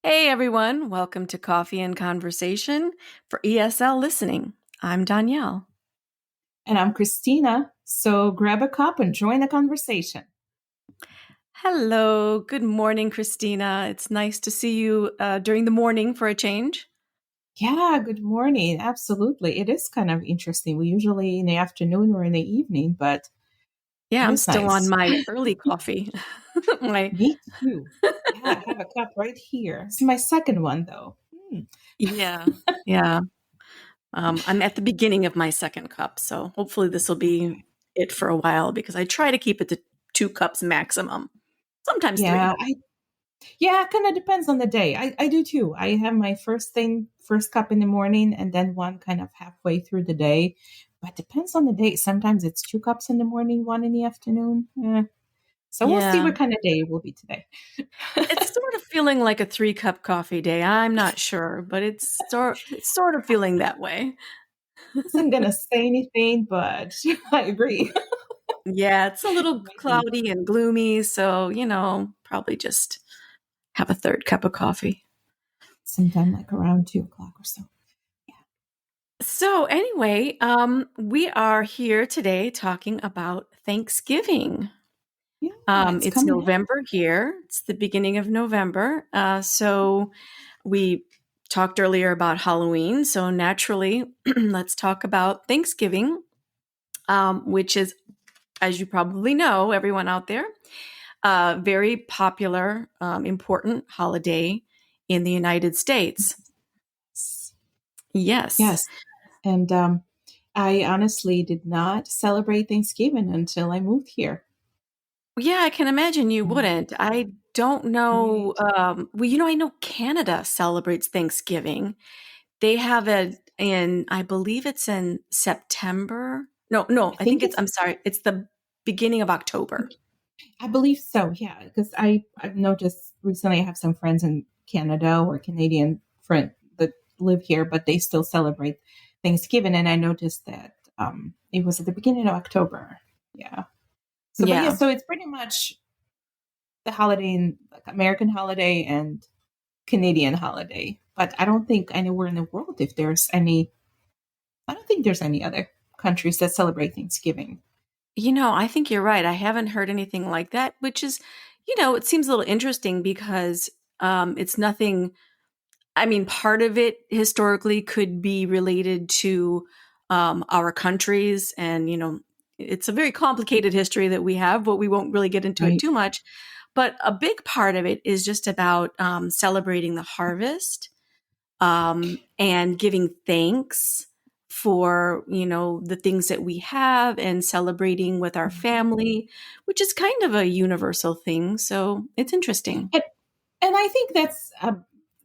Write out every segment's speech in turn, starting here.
Hey everyone, welcome to Coffee and Conversation for ESL Listening. I'm Danielle. And I'm Christina. So grab a cup and join the conversation. Hello, good morning, Christina. It's nice to see you during the morning for a change. Yeah, good morning. Absolutely. It is kind of interesting. We usually in the afternoon or in the evening, but Yeah, it I'm is still on nice. my early coffee. my Me too. Yeah, I have a cup right here. It's my second one though. yeah, yeah. I'm at the beginning of my second cup, so hopefully this will be Okay. it for a while because I try to keep it to 2 cups maximum, sometimes Yeah, 3. it kind of depends on the day. I do too. I have my first cup in the morning and then one kind of halfway through the day. But depends on the day. Sometimes it's 2 cups in the morning, one in the afternoon. So we'll see Yeah, what kind of day it will be today. it's sort of feeling like a 3-cup coffee day. I'm not sure, but it's sort of feeling that way. Wasn't gonna say anything, but I agree. Yeah, it's a little Might be cloudy and gloomy, so, probably just have a third cup of coffee. sometime like around 2 o'clock or so. Yeah. So, anyway, we are here today talking about Thanksgiving. Yeah, it's It's coming up. November here. It's the beginning of November. So we talked earlier about Halloween. So naturally, let's talk about Thanksgiving, which is, as you probably know, everyone out there, a very popular, important holiday in the United States. Yes. Yes. And I honestly did not celebrate Thanksgiving until I moved here. Yeah, I can imagine you Mm. wouldn't. I don't know. Right. Well, I know Canada celebrates Thanksgiving. They have it in, I believe it's in September. No, no, I I think think it's, it's I'm sorry, it's the beginning of October. I believe so, yeah. Because I've noticed recently I have some friends in Canada or Canadian friend that live here, but they still celebrate Thanksgiving. And I noticed that it was at the beginning of October. Yeah. So, but yeah, Yeah. so it's pretty much the holiday, in like American holiday and Canadian holiday. But I don't think anywhere in the world if there's any. I don't think there's any other countries that celebrate Thanksgiving. I think you're right. I haven't heard anything like that, which is, it seems a little interesting because it's nothing. I mean, part of it historically could be related to our countries, and it's a very complicated history that we have, but we won't really get into it Right. too much. But a big part of it is just about celebrating the harvest and giving thanks for the things that we have and celebrating with our family, which is kind of a universal thing. So it's interesting. And, and I think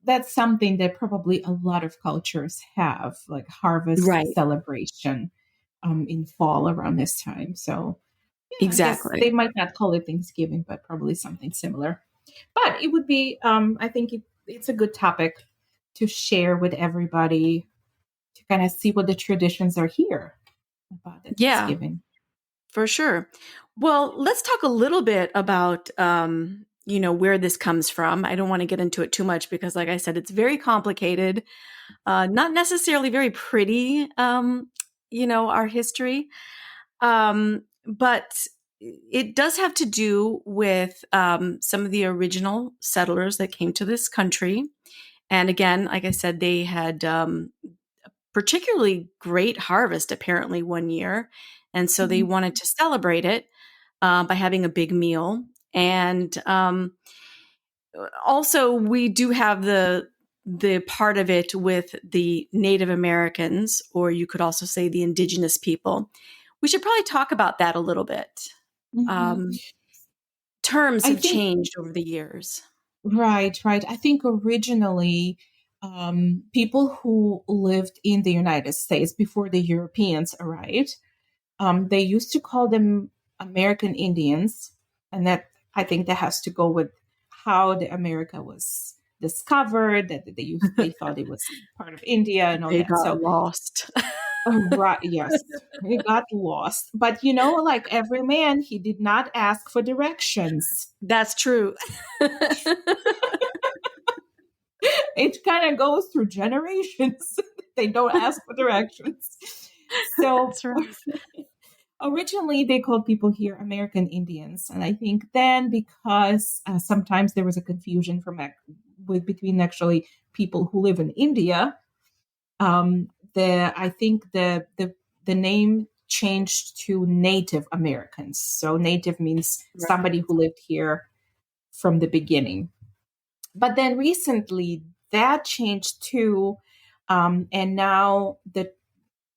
that's something that probably a lot of cultures have, like harvest Right. celebration in fall around this time. So yeah, I guess Exactly. they might not call it Thanksgiving, but probably something similar. But it would be, I think it's a good topic to share with everybody to kind of see what the traditions are here about the Yeah. Thanksgiving. For sure. Well, let's talk a little bit about where this comes from. I don't want to get into it too much because, like I said, it's very complicated, not necessarily very pretty. Our history, but it does have to do with some of the original settlers that came to this country. And again, like I said, they had particularly great harvest apparently one year. And so they Mhm. wanted to celebrate it by having a big meal. And also, we do have the part of it with the Native Americans, or you could also say the indigenous people. We should probably talk about that a little bit. Mhm. Um, Terms I have think changed over the years. right. I think originally, people who lived in the United States before the Europeans arrived, they used to call them American Indians, and that I think that has to go with how the America was discovered. That they thought it was part of India and all They that. got So, lost. right, yes, he got lost. But like every man, he did not ask for directions. That's true. it kind of goes through generations. They don't ask for directions. So That's right. originally they called people here American Indians. And I think then because sometimes there was a confusion between actually people who live in India, I think the name changed to Native Americans. So Native means Right. somebody who lived here from the beginning. But then recently that changed too, and now the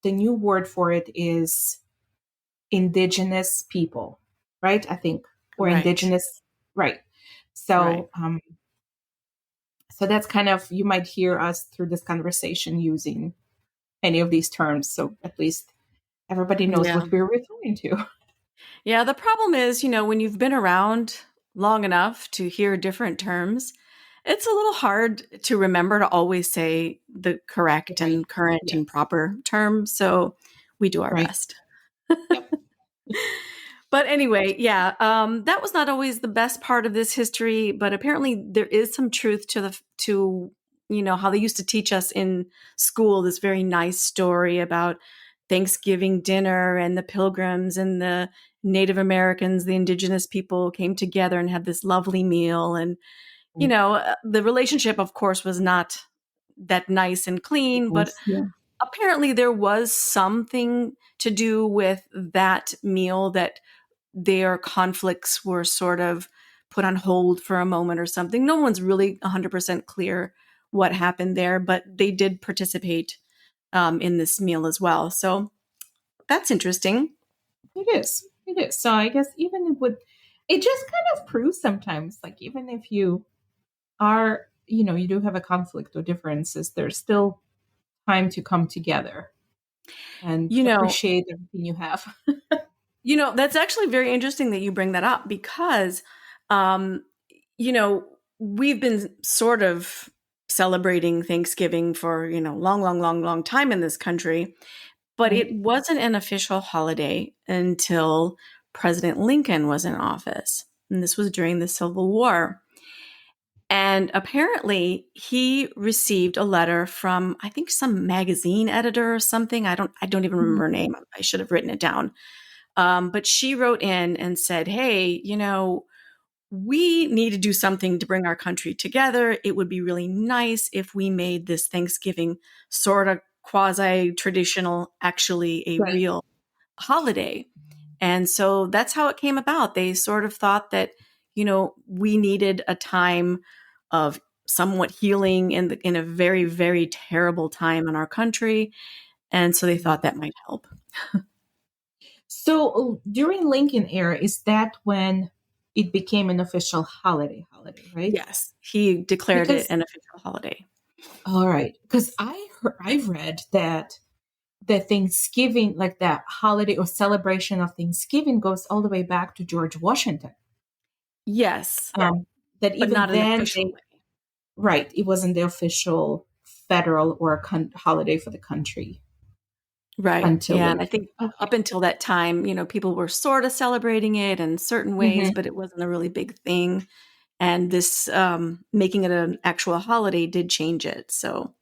new word for it is indigenous people, right? I think, or Right. indigenous, right? Right. So so that's kind of, you might hear us through this conversation using any of these terms, so at least everybody knows Yeah. what we're referring to. Yeah. The problem is, when you've been around long enough to hear different terms, it's a little hard to remember to always say the correct Right. and current Yes. and proper term. So we do our Right. best. Yep. But anyway, yeah, that was not always the best part of this history, but apparently there is some truth to how they used to teach us in school this very nice story about Thanksgiving dinner and the Pilgrims and the Native Americans, the indigenous people came together and had this lovely meal. And the relationship, of course, was not that nice and clean, but Yes. Yeah. apparently there was something to do with that meal, that their conflicts were sort of put on hold for a moment or something. No one's really 100% clear what happened there, but they did participate in this meal as well. So that's interesting. It is. It is. So I guess even with it just kind of proves sometimes, like even if you are, you do have a conflict or differences, there's still time to come together and You know, appreciate everything you have. that's actually very interesting that you bring that up because, um, you know, we've been sort of celebrating Thanksgiving for, long, long, long, long time in this country. But it Right. wasn't an official holiday until President Lincoln was in office. And this was during the Civil War. And apparently he received a letter from, I think, some magazine editor or something. I don't even Mhm. remember her name. I should have written it down. But she wrote in and said, "Hey, we need to do something to bring our country together. It would be really nice if we made this Thanksgiving sort of quasi traditional, actually a Right. real holiday." And so that's how it came about. They sort of thought that, we needed a time of somewhat healing in a very, very terrible time in our country. And so they thought that might help. So during Lincoln era, is that when it became an official holiday, right? Yes, he declared it Because an official holiday. all right, because I've read that the Thanksgiving, like that holiday or celebration of Thanksgiving, goes all the way back to George Washington. Yes, That but even not an then, official way. right, it wasn't the official federal or holiday for the country Right. until Yeah. And I Lincoln. think up Okay. until that time, people were sort of celebrating it in certain ways, Hmm. but it wasn't a really big thing. And this making it an actual holiday did change it. So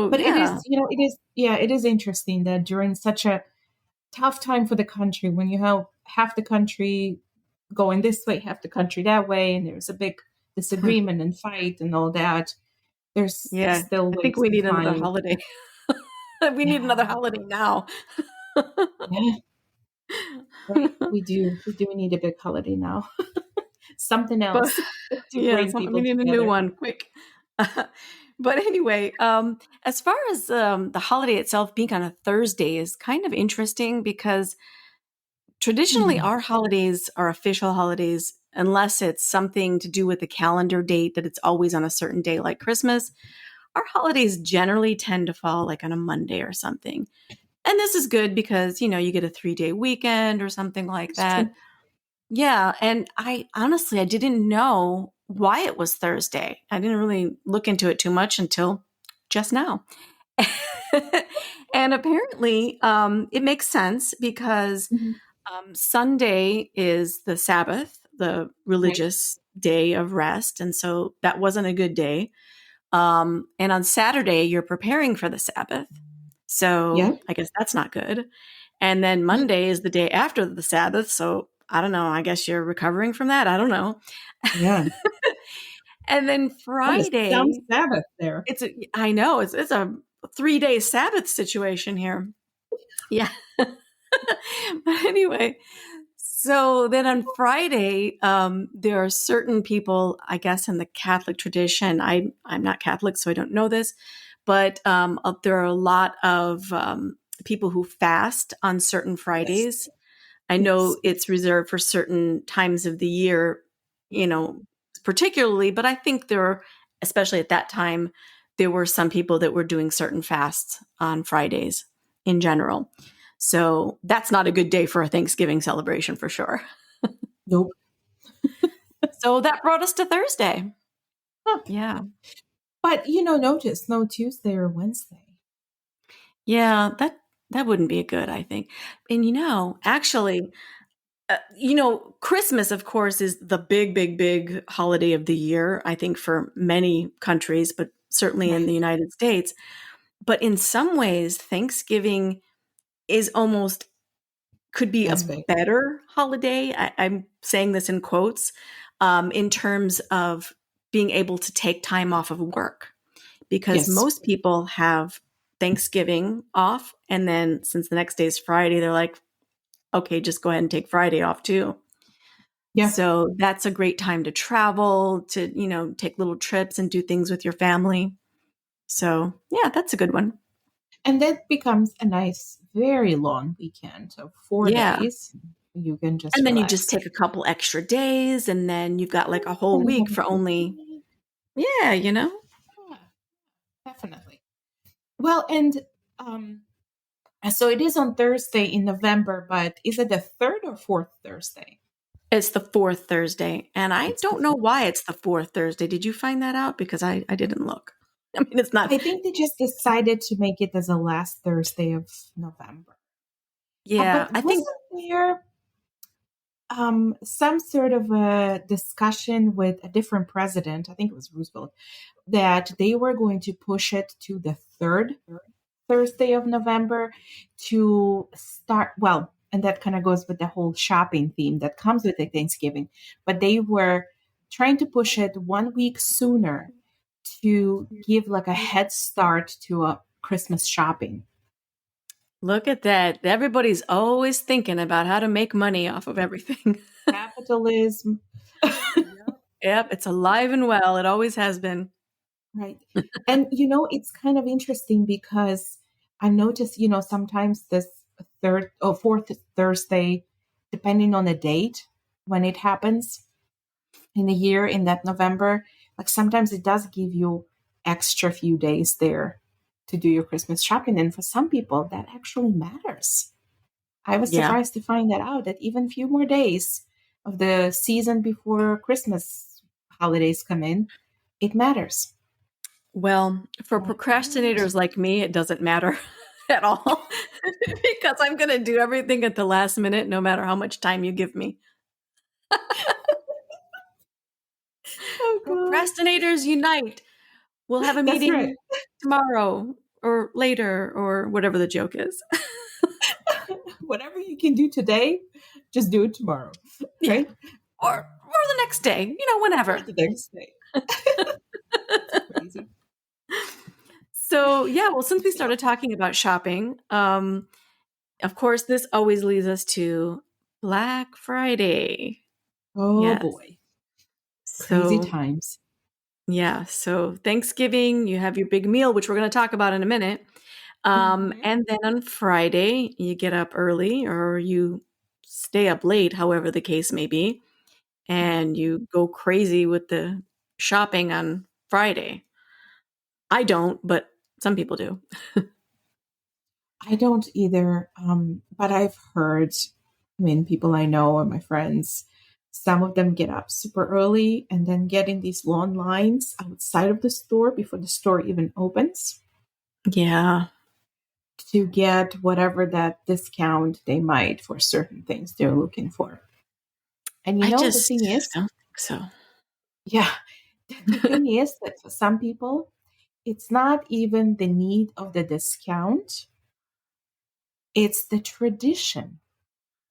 But it is, yeah. it is, yeah, it is interesting that during such a tough time for the country, when you have half the country going this way, half the country that way, and there's a big disagreement and fight and all that, there's Yeah, still I think ways we to need another find. holiday. We need another Yeah, holiday now. yeah, right. We do need a big holiday now. Something But else to yeah, bring we people need a new together. one quick. But anyway, as far as the holiday itself being on a Thursday is kind of interesting because traditionally Mhm. our holidays are official holidays unless it's something to do with the calendar date that it's always on a certain day like Christmas. Our holidays generally tend to fall like on a Monday or something. And this is good because, you get a 3-day weekend or something like It's true. that. Yeah, and I honestly I didn't know why it was Thursday. I didn't really look into it too much until just now. And apparently, it makes sense because Mhm. Sunday is the Sabbath, the Right. religious day of rest, and so that wasn't a good day. And on Saturday, you're preparing for the Sabbath. So Yeah. I guess that's not good. And then Monday is the day after the Sabbath. So I don't know. I guess you're recovering from that. I don't know. Yeah. And then That is some Friday, Sabbath there. I know it's a 3-day Sabbath situation here. Yeah. But anyway, so then on Friday, there are certain people, I guess, in the Catholic tradition. I'm not Catholic, so I don't know this, but there are a lot of people who fast on certain Yes. Fridays. I Yes. know it's reserved for certain times of the year, you know, particularly, but I think especially at that time, there were some people that were doing certain fasts on Fridays in general. So that's not a good day for a Thanksgiving celebration for sure. Nope. So that brought us to Thursday. Huh. Yeah. But notice no Tuesday or Wednesday. Yeah, that wouldn't be good, I think. And actually, Christmas, of course, is the big, big, big holiday of the year, I think, for many countries, but certainly in the Right. United States. But in some ways, Thanksgiving is almost could be a As big. better holiday. I'm saying this in quotes, in terms of being able to take time off of work, because Yes. most people have Thanksgiving off. And then since the next day is Friday, they're like, okay, just go ahead and take Friday off too. Yeah. So that's a great time to travel, to, take little trips and do things with your family. So yeah, that's a good one. And that becomes a nice, very long weekend of four Yeah. days. You can just And then you just relax. take a couple extra days and then you've got like a whole week for only, yeah, Yeah, definitely. Well, and um, so it is on Thursday in November, but is it the third or fourth Thursday? It's the fourth Thursday. And I It's the don't know fourth. why it's the fourth Thursday. Did you find that out? Because I didn't look. I mean, it's not, I think they just decided to make it as the last Thursday of November. yeah, But I think, wasn't there some sort of a discussion with a different president? I think it was Roosevelt, that they were going to push it to the third Thursday of November to start. Well, and that kind of goes with the whole shopping theme that comes with the Thanksgiving. But they were trying to push it 1 week sooner to give like a head start to a Christmas shopping. look at that. Everybody's always thinking about how to make money off of everything. Capitalism. Yep, it's alive and well. It always has been. Right. And it's kind of interesting because I noticed, sometimes this third or fourth Thursday, depending on the date when it happens in the year in that November, like sometimes it does give you extra few days there to do your Christmas shopping. And for some people, that actually matters. I was Yeah. surprised to find that out, that even few more days of the season before Christmas holidays come in, it matters. Well, for procrastinators like me, it doesn't matter at all because I'm going to do everything at the last minute, no matter how much time you give me. Oh, God. Procrastinators unite. We'll have a That's right. meeting tomorrow or later or whatever the joke is. Whatever you can do today, just do it tomorrow, Yeah. right? Or the next day, Or whenever. the next day. Crazy. So, yeah, well, since we started talking about shopping, of course, this always leads us to Black Friday. Oh Yes. boy. Crazy So, times. yeah. So, Thanksgiving, you have your big meal, which we're going to talk about in a minute. Mhm. And then on Friday, you get up early or you stay up late, however the case may be, Yeah. and you go crazy with the shopping on Friday. I don't, but some people do. I don't either. But I've heard, people I know and my friends, some of them get up super early and then get in these long lines outside of the store before the store even opens Yeah. to get whatever that discount they might for certain things they're looking for. And the thing I is, don't think so. yeah, the thing is that for some people, it's not even the need of the discount, it's the tradition.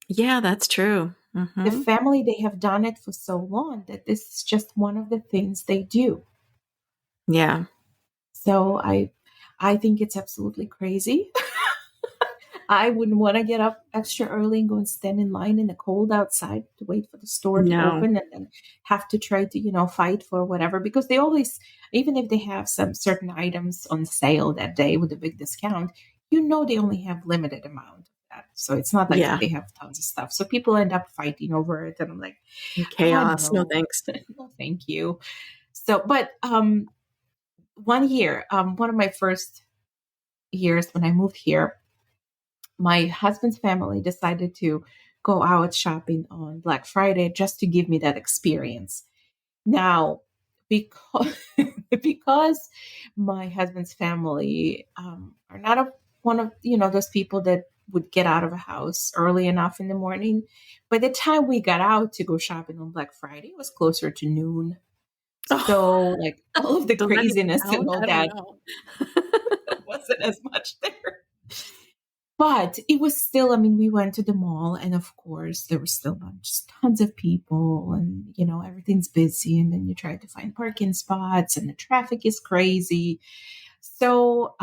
Yeah, that's true. The Hmm. family, they have done it for so long that this is just one of the things they do. Yeah. So I think it's absolutely crazy. I wouldn't want to get up extra early and go and stand in line in the cold outside to wait for the store to No. open and then have to try to, fight for whatever. Because they always, even if they have some certain items on sale that day with a big discount, they only have limited amount of that. So it's not like Yeah. they have tons of stuff. So people end up fighting over it. And I'm like, Chaos. No no, thanks. no, thank you. So, but one year, one of my first years when I moved here, my husband's family decided to go out shopping on Black Friday just to give me that experience. Now, because because my husband's family are not one of those people that would get out of a house early enough in the morning. By the time we got out to go shopping on Black Friday, it was closer to noon. Oh, So, like all of the does that even craziness and count? all I don't that know. wasn't as much there. But it was still, I mean, we went to the mall and of course there was still tons of people and, everything's busy. And then you try to find parking spots and the traffic is crazy. So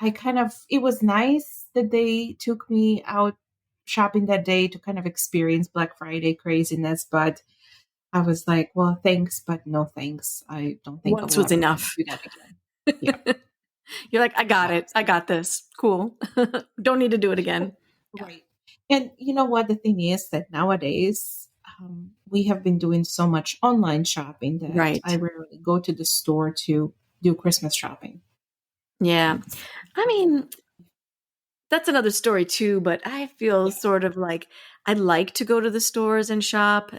it was nice that they took me out shopping that day to kind of experience Black Friday craziness. But I was like, well, thanks, but no thanks. I don't think I Once will was ever want to enough. do that again. Yeah. You're like, I got Yeah. it. I got this. Cool. Don't need to do it again. Yeah. Right. And you know what? The thing is that nowadays we have been doing so much online shopping that I Right. rarely go to the store to do Christmas shopping. Yeah. It's, I mean, that's another story too, but I feel yeah. sort of like I'd like to go to the stores and shop.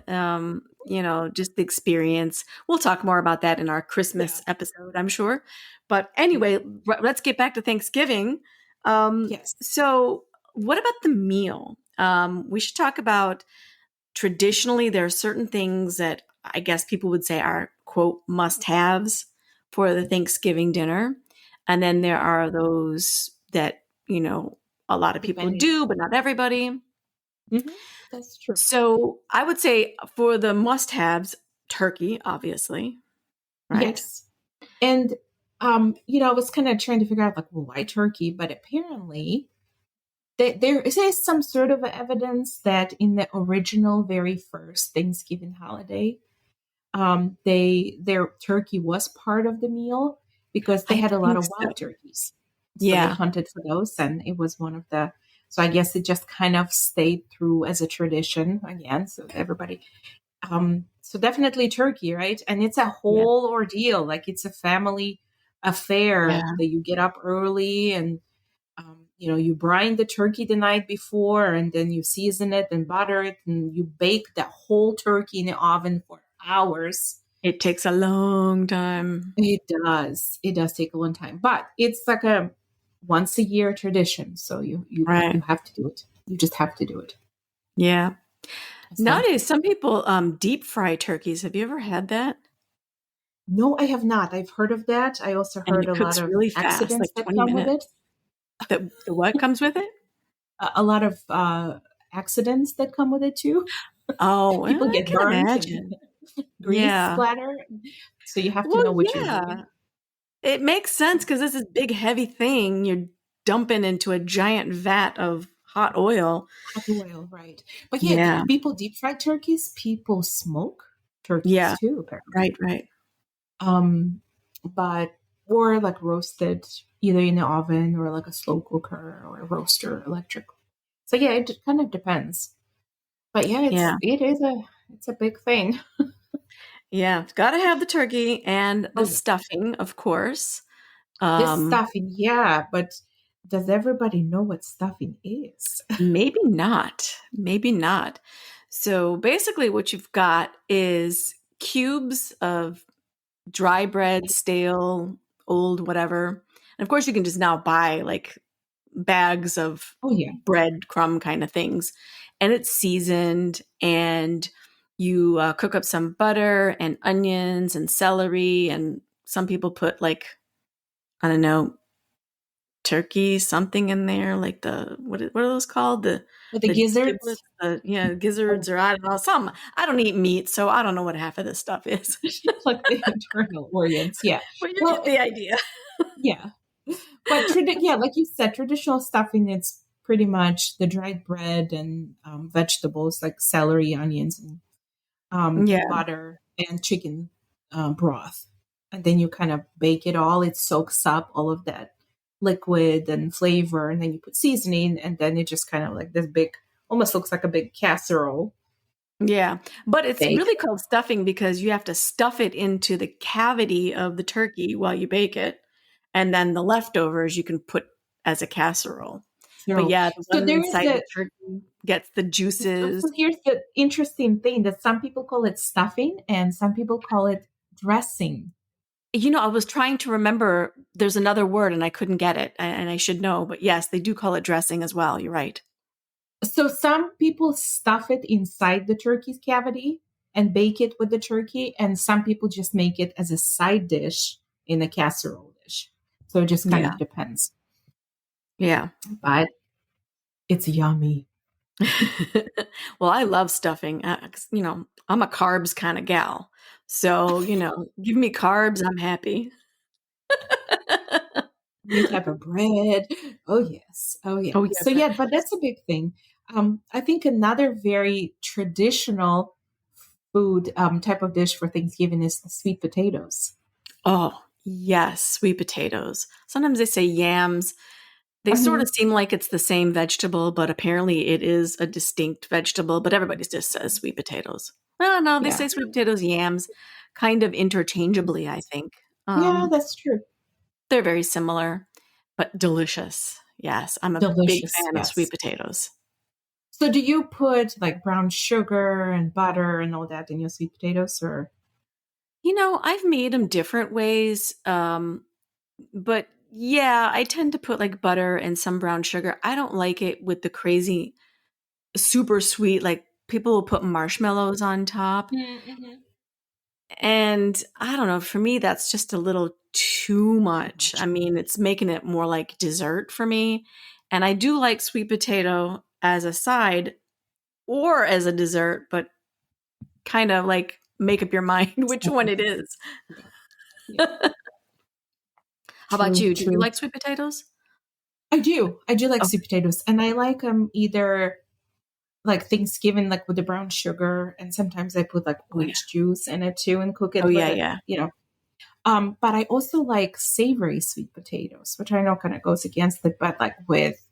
Just the experience. We'll talk more about that in our Yeah. Christmas episode, I'm sure. But Yeah. anyway, let's get back to Thanksgiving. Um, Yes. so, what about the meal? We should talk about traditionally, there are certain things that I guess people would say are, quote, must haves for the Thanksgiving dinner. And then there are those that, a lot of people Depending. do, but not everybody. Hmm. That's true. So I would say for the must haves, turkey, obviously, right? Yes. And, I was kind of trying to figure out, like, well, why turkey? But apparently, there is some sort of evidence that in the original, very first Thanksgiving holiday, their turkey was part of the meal because they I had a lot think of so. wild turkeys. So they Yeah. hunted for those, and it was one of the. So I guess it just kind of stayed through as a tradition again. So everybody, so definitely turkey, right? And it's a Yeah. whole ordeal. Like it's a family affair Yeah. that you get up early and you brine the turkey the night before and then you season it and butter it and you bake the whole turkey in the oven for hours. It takes a long time. It does. It does take a long time, but it's like a once a year tradition. So you Right. have to do it. You just have to do it. Yeah. So Nowadays, some people deep fry turkeys. Have you ever had that? no, I have not. I've heard of that. I also And heard it a lot cooks of really fast, accidents like that 20 come with it. minutes. The what comes with it? A lot of accidents that come with it too. Oh, well, People I get can burnt and imagine. grease Yeah. splatter. So you have to Well, know what you're yeah. doing. It makes sense because this is big, heavy thing you're dumping into a giant vat of hot oil. Hot oil, right? But yeah, Yeah. people deep fry turkeys. People smoke turkeys Yeah. too, apparently. Right, right. Um, but or like roasted either in the oven or like a slow cooker or a roaster electric. So yeah, it kind of depends. But yeah, Yeah. it's a big thing. Yeah. Gotta have the turkey and the Oh yeah, stuffing, of course. this Um, stuffing, yeah, but does everybody know what stuffing is? Maybe not. Maybe not. So basically, what you've got is cubes of dry bread, stale, old, whatever. And of course, you can just now buy like bags of Oh yeah, bread crumb kind of things. And it's seasoned, and you cook up some butter and onions and celery. And some people put like I don't know, turkey something in there, like what are those called? With the The gizzards, giblets, gizzards, or I don't know, some. I don't eat meat, so I don't know what half of this stuff is. like the internal organs. Yeah. Well, you Well, get the idea. yeah. But yeah, like you said, traditional stuffing, it's pretty much the dried bread and vegetables like celery, onions, and Yeah. butter and chicken broth. And then you kind of bake it all. It soaks up all of that liquid and flavor. And then you put seasoning. And then it just kind of like this big, almost looks like a big casserole Yeah. But it's bake. really called stuffing because you have to stuff it into the cavity of the turkey while you bake it. And then the leftovers you can put as a casserole. But So, yeah, the so one there is inside the the, turkey gets the so juices. here's the interesting thing that some people call it stuffing and some people call it dressing. I was trying to remember there's another word and I couldn't get it, and I should know, but yes, they do call it dressing as well. You're right. So some people stuff it inside the turkey's cavity and bake it with the turkey, and some people just make it as a side dish in a casserole dish. So it just kind Yeah. of depends. Yeah. But it's yummy. Well, I love stuffing. 'Cause, I'm a carbs kind of gal. So, give me carbs, I'm happy. Any type of bread. Oh yes. Oh yeah. Oh, So yes, yeah, but yes. that's a big thing. I think another very traditional food type of dish for Thanksgiving is the sweet potatoes. Oh, yes, sweet potatoes. Sometimes they say yams. They sort of Mhm. seem like it's the same vegetable, but apparently it is a distinct vegetable, but everybody just says sweet potatoes. Oh, no, they Yeah. say sweet potatoes, yams, kind of interchangeably, I think. Yeah, Um, that's true. they're very similar, but delicious. Yes, I'm a big Delicious. fan of sweet Yes. potatoes. So do you put like brown sugar and butter and all that in your sweet potatoes or I've made them different ways, but yeah, I tend to put like butter and some brown sugar. I don't like it with the crazy, super sweet, like people will put marshmallows on top. mm-hmm. And I don't know, for me, that's just a little too Too much. I much? mean, it's making it more like dessert for me. And I do like sweet potato as a side or as a dessert, but kind of like make up your mind which one it Separately. is. Yeah. Yeah. How about True, you? Do you true. like sweet potatoes? I do. I do like Oh, sweet potatoes. And I like them either like Thanksgiving, like with the brown sugar, and sometimes I put like oh yeah. orange juice in it too and cook Oh it with yeah, it, yeah. you know. But I also like savory sweet potatoes, which I know kind of goes against it, but like with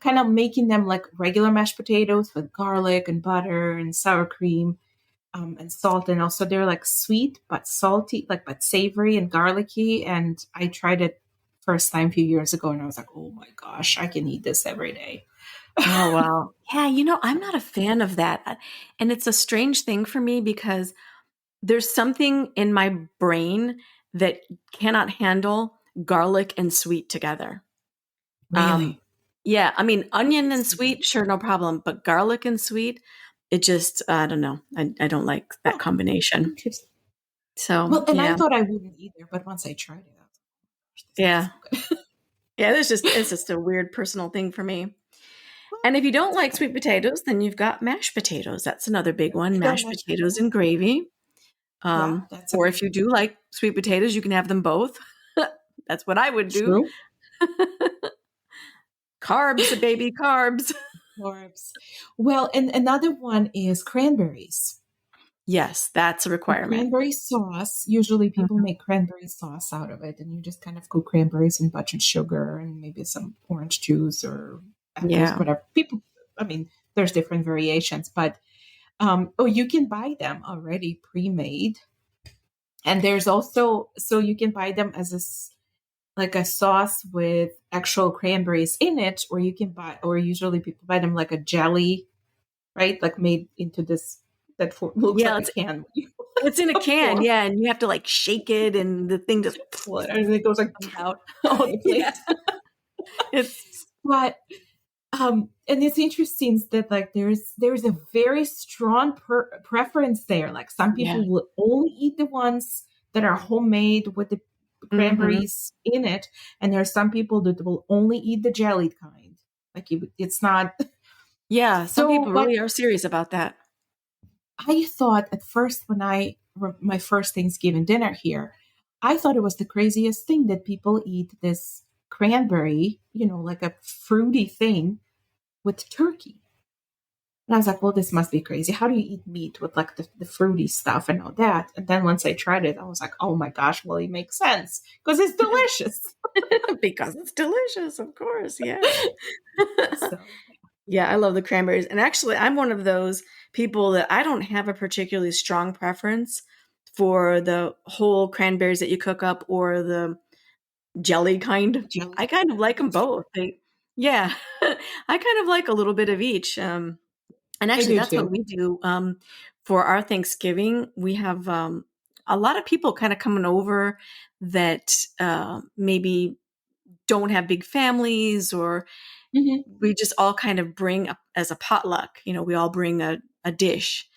kind of making them like regular mashed potatoes with garlic and butter and sour cream and salt. And also they're like sweet but salty, like but savory and garlicky. And I tried it first time a few years ago and I was like, oh my gosh, I can eat this every day. Oh wow. Yeah, I'm not a fan of that. And it's a strange thing for me because there's something in my brain that cannot handle garlic and sweet together. Um, Really? yeah, I mean, onion and Interesting. sweet, sure, no problem. But garlic and sweet, it just, I don't know. I don't like that Oh, combination. interesting. So, Well, and I yeah, thought I wouldn't either, but once I tried it, I was like, gosh, this yeah, tastes so good. yeah. It's just a weird personal thing for me. And if you don't That's like okay. sweet potatoes, then you've got mashed potatoes. That's another big one. I got Mashed mashed potatoes potatoes. and gravy. Yeah, that's a Or good if you one. do like sweet potatoes, you can have them both. That's what I would do. True. Carbs, baby, carbs. Carbs. Well, and another one is cranberries. Yes, that's a So requirement. cranberry sauce. Usually people Mhm. make cranberry sauce out of it, and you just kind of cook cranberries and bunch of sugar and maybe some orange juice or apples, Yeah. whatever. People, I mean, there's different variations, but you can buy them already pre-made. And there's also, so you can buy them as like a sauce with actual cranberries in it, or you can buy, or usually people buy them like a jelly, right? Like made into this that looks Yeah, like a it's can it's in a can, form. yeah, and you have to, like, shake it and the thing just And it goes like comes out. on the Yeah. plate. It's But and it's interesting that like there's a very strong preference there. Like some yeah. people will only eat the ones that are homemade with the Hmm. cranberries in it, and there are some people that will only eat the jellied kind. Like it's not. Yeah, some So, people but really are serious about that. I thought at first when my first Thanksgiving dinner here, I thought it was the craziest thing that people eat this cranberry, like a fruity thing with turkey. And I was like, well, this must be crazy. How do you eat meat with like the fruity stuff and all that? And then once I tried it, I was like, oh my gosh, well, it makes sense because it's delicious. Because it's delicious, of course. Yeah. So, Yeah, I love the cranberries. And actually, I'm one of those people that I don't have a particularly strong preference for the whole cranberries that you cook up or the jelly kind. jelly. I kind of like them That's true. both. Yeah, I kind of like a little bit of each. And I actually, do that's what too. we do for our Thanksgiving. We have a lot of people kind of coming over that maybe don't have big families, or Hmm. we just all kind of bring as a potluck. We all bring a dish,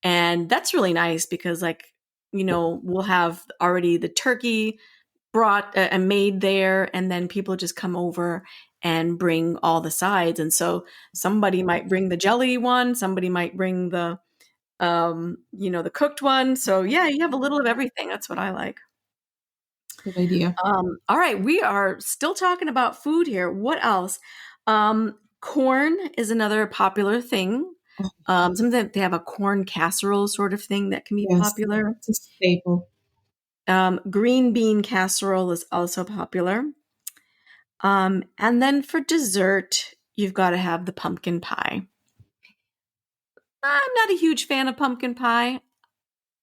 and that's really nice because, like, we'll have already the turkey brought and made there, and then people just come over and bring all the sides. And so somebody might bring the jelly one, somebody might bring the cooked one. So yeah, you have a little of everything. That's what I like. Good idea. All right, we are still talking about food here. What else? Corn is another popular thing. Oh, Sometimes they have a corn casserole sort of thing that can be yes, popular. it's a staple. Green bean casserole is also popular. And then for dessert, you've got to have the pumpkin pie. I'm not a huge fan of pumpkin pie,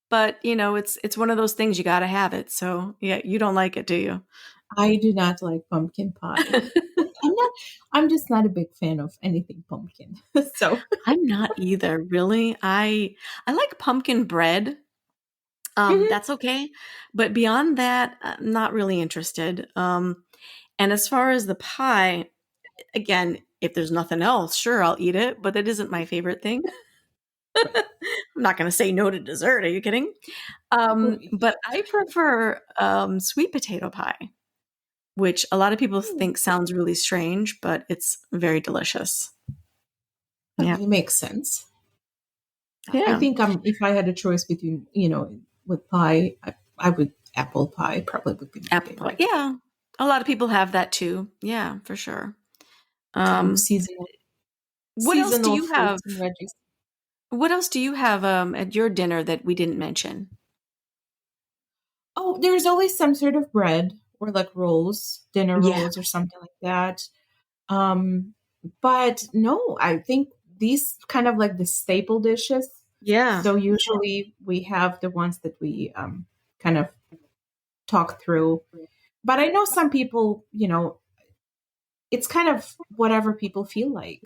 but it's one of those things you got to have it. So yeah, you don't like it, do you? I do not like pumpkin pie. I'm not. I'm just not a big fan of anything pumpkin. So, I'm not either, really. I like pumpkin bread. mhm. That's okay, but beyond that, I'm not really interested. And as far as the pie, again, if there's nothing else, sure, I'll eat it, but that isn't my favorite thing. Right. I'm not going to say no to dessert. Are you kidding? Right. But I prefer sweet potato pie, which a lot of people Hmm. think sounds really strange, but it's very delicious. Yeah. Okay, makes sense. I Yeah. think if I had a choice between, with pie, I would apple pie probably would be my Apple pie. favorite. Yeah. A lot of people have that too. Yeah, for sure. Um, Seasonal what else do seasonal you have? fruits and veggies. What else do you have at your dinner that we didn't mention? Oh, there's always some sort of bread or like rolls, dinner Yeah. rolls or something like that. Um, but no, I think these kind of like the staple dishes. Yeah. So usually we have the ones that we kind of talk through. But I know some people, it's kind of whatever people feel like.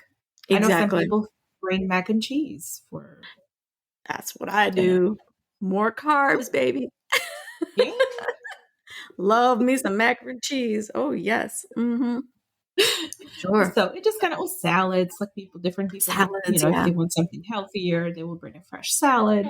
I know some Exactly. people bring mac and cheese for That's what I dinner. do. More carbs, baby. Yeah. Love me some macaroni and cheese. Oh, yes. Mm-hmm. Sure. So it just kind of salads, like different people would, Salads, if yeah. they want something healthier, they will bring a fresh salad.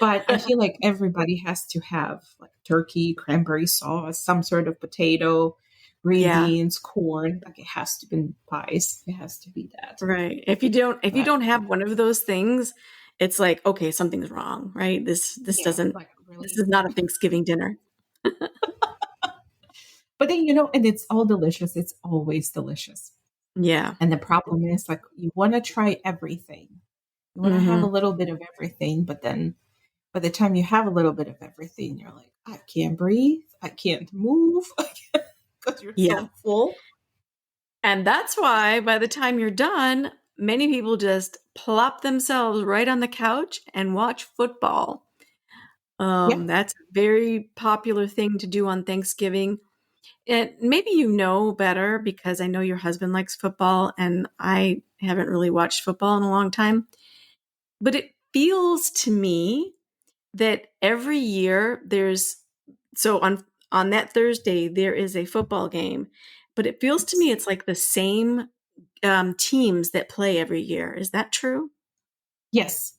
But I feel like everybody has to have like turkey, cranberry sauce, some sort of potato, green Yeah. beans, corn. Like it has to be pies. It has to be that. Right. If you But don't have one of those things, it's like, okay, something's wrong, right? This yeah, doesn't like this really. is not a Thanksgiving dinner. But then and it's all delicious. It's always delicious. Yeah. And the problem is like you want to try everything. You want to have Hmm. a little bit of everything, but then by the time you have a little bit of everything, you're like, I can't breathe. I can't move because you're Yeah. so full. And that's why by the time you're done, many people just plop themselves right on the couch and watch football. Yeah. That's a very popular thing to do on Thanksgiving. And maybe you know better because I know your husband likes football and I haven't really watched football in a long time. But it feels to me that every year on that Thursday there is a football game, but it feels to me it's like the same teams that play every year. Is that true? Yes.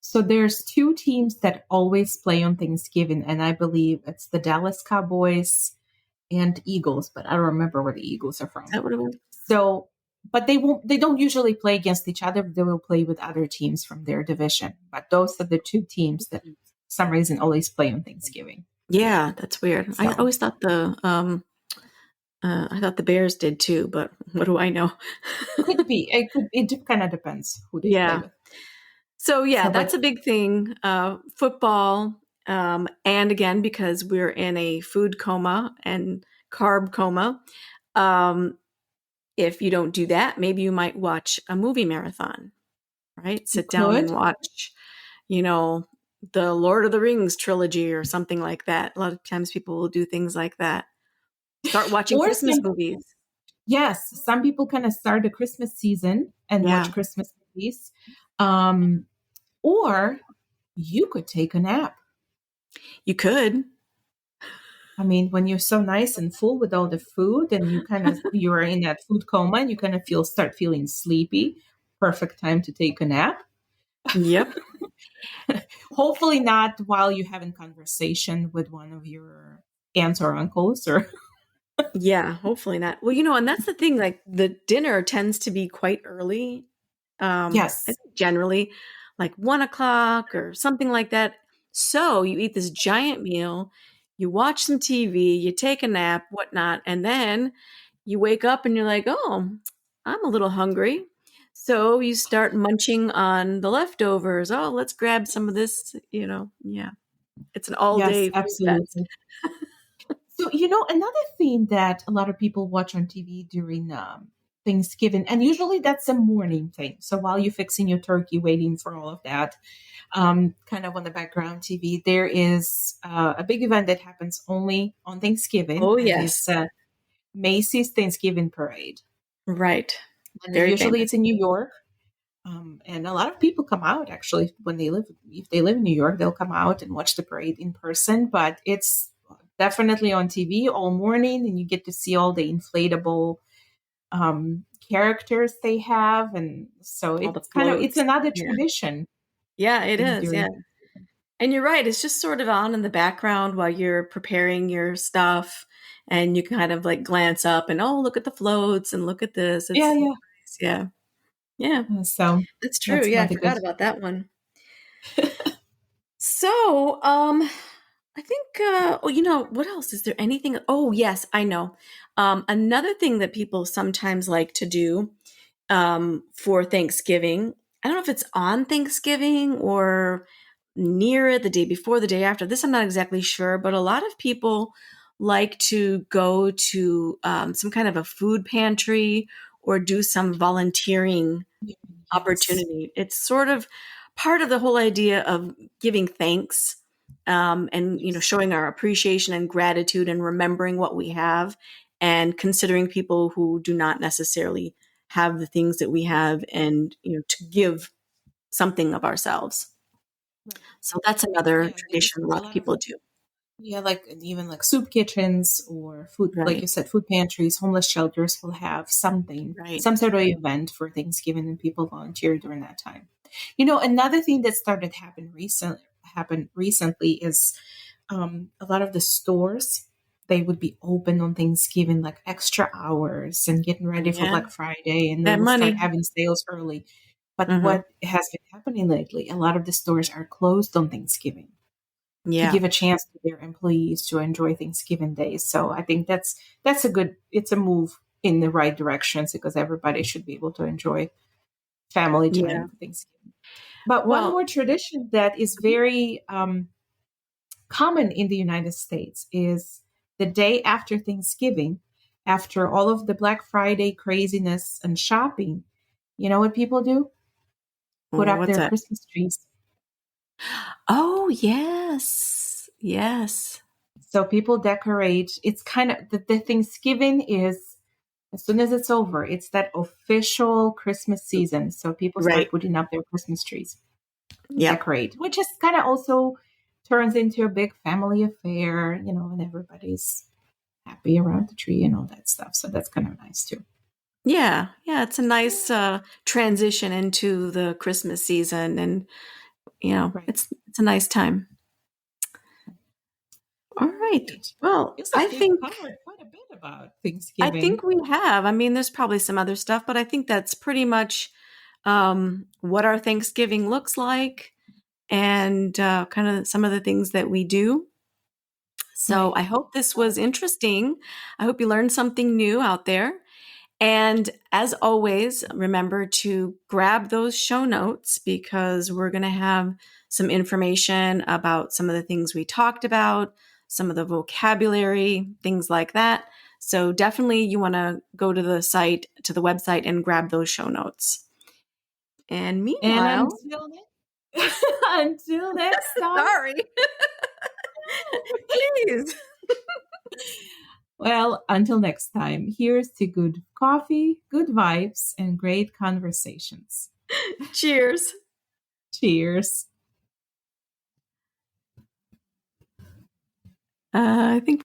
So there's two teams that always play on Thanksgiving, and I believe it's the Dallas Cowboys and Eagles, but I don't remember where the Eagles are Is from. that what it was? So, but they don't usually play against each other. They will play with other teams from their division. But those are the two teams that for some reason always play on Thanksgiving. Yeah, that's weird. I So always thought I thought the Bears did too, but what do I know? could be. It kind of depends who they play Yeah. with. So yeah, So, that's but a big thing. Football, and again, because we're in a food coma and carb coma, um, if you don't do that, maybe you might watch a movie marathon, right? you Sit down and could. watch, you know, the Lord of the Rings trilogy or something like that. A lot of times people will do things like that. Start watching Or Christmas some movies. Yes, some people kind of start the Christmas season and watch Yeah, Christmas movies. Um, or you could take a nap. you could. I mean, when you're so nice and full with all the food and you're in that food coma and you kind of start feeling sleepy, perfect time to take a nap. Yep. Hopefully not while you're having conversation with one of your aunts or uncles or Yeah, hopefully not. Well, and that's the thing, like the dinner tends to be quite early. I yes. think generally like 1 o'clock or something like that. So you eat this giant meal, you watch some TV, you take a nap, whatnot, and then you wake up and you're like, oh, I'm a little hungry. So you start munching on the leftovers. Oh, let's grab some of this. Yeah. It's an all Yes, day food fest. absolutely. So, another thing that a lot of people watch on TV during Thanksgiving, and usually that's a morning thing. So while you're fixing your turkey, waiting for all of that, kind of on the background TV, there is a big event that happens only on Thanksgiving, Oh, and yes. it's Macy's Thanksgiving Parade. Right. And Very usually famous. it's in New York. And a lot of people come out actually if they live in New York, they'll come out and watch the parade in person. But it's definitely on TV all morning, and you get to see all the inflatable characters they have, and so All the it's floats. another Yeah. tradition. Yeah, I it think is. Yeah. during And you're right. It's just sort of on in the background while you're preparing your stuff. And you can kind of like glance up and, oh, look at the floats and look at this. yeah, It's yeah. nice. Yeah. Yeah. So That's true. that's Yeah. I another good. forgot about that one. So, I think, what else? Is there anything? Oh, yes, I know. Another thing that people sometimes like to do for Thanksgiving. I don't know if it's on Thanksgiving or near it, the day before, the day after. This I'm not exactly sure, but a lot of people like to go to some kind of a food pantry or do some volunteering Yes. opportunity. It's sort of part of the whole idea of giving thanks, and Yes. showing our appreciation and gratitude and remembering what we have and considering people who do not necessarily have the things that we have, and to give something of ourselves. Right. So that's another Yeah. There's tradition a a lot of lot of people do. Yeah, like even like soup kitchens or food, like you Right. said, food pantries, homeless shelters will have Right. some sort of event for Thanksgiving, and people volunteer during that time. Another thing that started happened recently is a lot of the stores, they would be open on Thanksgiving like extra hours and getting ready for Yeah. Black Friday, and they That will start money. having sales early. But Hmm. what has been happening lately, a lot of the stores are closed on Thanksgiving to Yeah. give a chance to their employees to enjoy Thanksgiving days. So I think it's a move in the right directions because everybody should be able to enjoy family time Yeah. for Thanksgiving. But one Well, more tradition that is very common in the United States is the day after Thanksgiving, after all of the Black Friday craziness and shopping. You know what people do? Put up what's their that? Christmas trees. Oh, yes. Yes. So people decorate. It's kind of the Thanksgiving is as soon as it's over, it's that official Christmas season. So people start Right. putting up their Christmas trees, Yep. decorate, which is kind of also turns into a big family affair, and everybody's happy around the tree and all that stuff. So that's kind of nice too. Yeah. Yeah. It's a nice transition into the Christmas season. And Right. it's a nice time. All All right. right. Well, Yes, we've covered quite a bit about I Thanksgiving. think we have. I mean, there's probably some other stuff, but I think that's pretty much what our Thanksgiving looks like and kind of some of the things that we do. So Right. I hope this was interesting. I hope you learned something new out there. And as always, remember to grab those show notes because we're going to have some information about some of the things we talked about, some of the vocabulary, things like that. So definitely you want to go to the website and grab those show notes. And And meanwhile, until next time. sorry, please. Well, until next time, here's to good coffee, good vibes, and great conversations. Cheers. Cheers. I think